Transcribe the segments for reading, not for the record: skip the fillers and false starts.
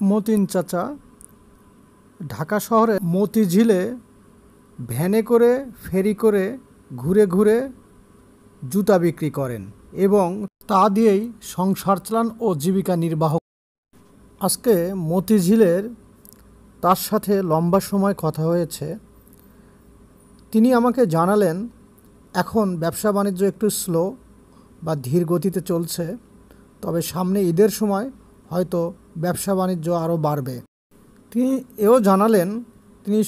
মতিন চাচা ঢাকা শহরে মতিঝিলে ভ্যানে করে ফেরি করে ঘুরে ঘুরে জুতা বিক্রি করেন এবং তা দিয়েই সংসার চালান ও জীবিকা নির্বাহ। আজকে মতিঝিলের তার সাথে লম্বা সময় কথা হয়েছে। তিনি আমাকে জানালেন এখন ব্যবসা বাণিজ্য একটু স্লো বা ধীর গতিতে চলছে, তবে সামনে ঈদের সময় হয়তো ব্যবসা বাণিজ্য আরও বাড়বে। তিনি এও জানালেন তিনি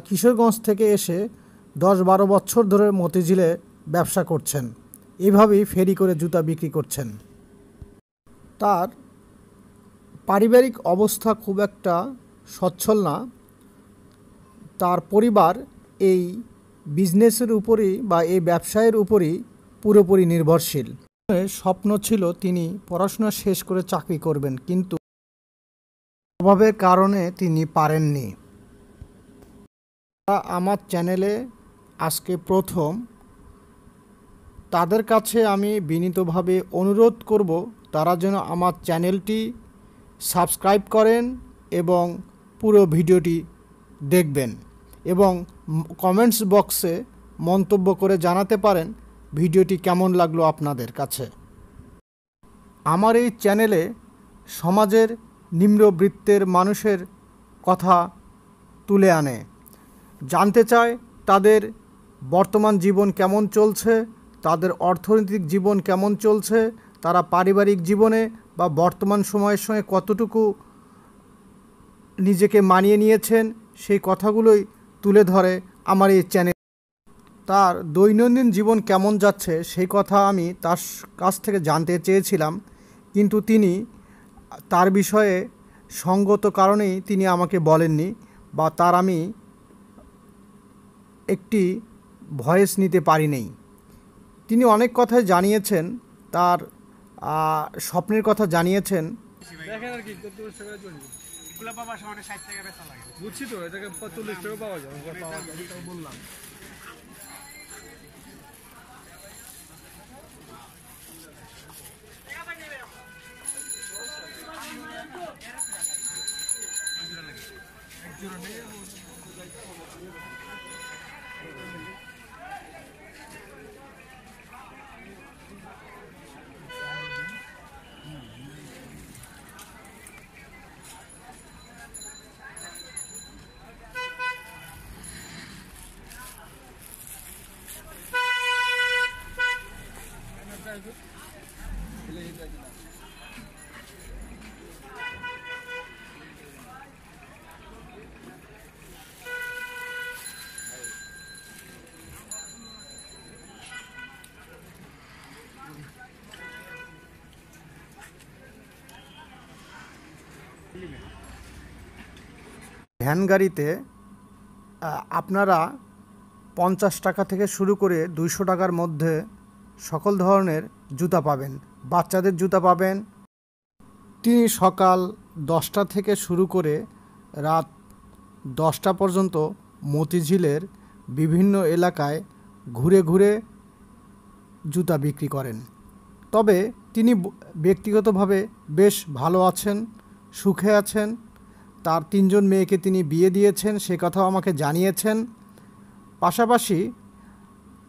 কিশোরগঞ্জ থেকে এসে 10-12 বছর ধরে মতিঝিলে ব্যবসা করছেন, এভাবেই ফেরি করে জুতা বিক্রি করছেন। তার পারিবারিক অবস্থা খুব একটা সচ্ছল না, তার পরিবার এই বিজনেসের উপরই বা এই ব্যবসায়ের উপরই পুরোপুরি নির্ভরশীল। স্বপ্ন ছিল তিনি পড়াশোনা শেষ করে চাকরি করবেন, কিন্তু অভাবের কারণে তিনি পারেননি। আমার চ্যানেলে আজকে প্রথম, তাদের কাছে আমি বিনীতভাবে অনুরোধ করব তারা যেন আমার চ্যানেলটি সাবস্ক্রাইব করেন এবং পুরো ভিডিওটি দেখবেন এবং কমেন্টস বক্সে মন্তব্য করে জানাতে পারেন ভিডিওটি কেমন লাগলো আপনাদের কাছে। আমার এই চ্যানেলে সমাজের নিম্নবিত্তের মানুষের কথা তুলে আনে, জানতে চায় তাদের বর্তমান জীবন কেমন চলছে, তাদের অর্থনৈতিক জীবন কেমন চলছে, তারা পারিবারিক জীবনে বা বর্তমান সময়ের সঙ্গে কতটুকু নিজেকে মানিয়ে নিয়েছেন, সেই কথাগুলোই তুলে ধরে আমার এই চ্যানেল। তার দৈনন্দিন জীবন কেমন যাচ্ছে সেই কথা আমি তার কাছ থেকে জানতে চেয়েছিলাম, কিন্তু তিনি তার বিষয়ে সঙ্গত কারণেই তিনি আমাকে বলেননি বা তার আমি একটি ভয়েস নিতে পারিনি। তিনি অনেক কথাই জানিয়েছেন, তার স্বপ্নের কথা জানিয়েছেন। বুঝছি তো, এটাকে 40 টাকা পাওয়া যায়, বললাম। ভ্যান গাড়িতে আপনারা 50 টাকা থেকে শুরু করে 200 টাকার মধ্যে সকল ধরনের জুতা পাবেন, বাচ্চাদের জুতা পাবেন। তিনি সকাল 10টা থেকে শুরু করে রাত 10টা পর্যন্ত মতিঝিলের বিভিন্ন এলাকায় ঘুরে ঘুরে জুতা বিক্রি করেন। তবে তিনি ব্যক্তিগতভাবে বেশ ভালো আছেন, সুখে আছেন। তার 3 জন মেয়েকে তিনি বিয়ে দিয়েছেন, সে কথাও আমাকে জানিয়েছেন। পাশাপাশি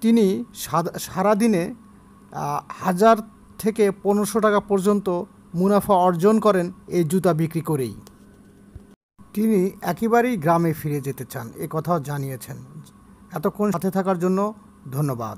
তিনি সারাদিনে 1000 থেকে 1500 টাকা পর্যন্ত মুনাফা অর্জন করেন এই জুতা বিক্রি করেই। তিনি একেবারেই গ্রামে ফিরে যেতে চান, এ কথাও জানিয়েছেন। এতক্ষণ সাথে থাকার জন্য ধন্যবাদ।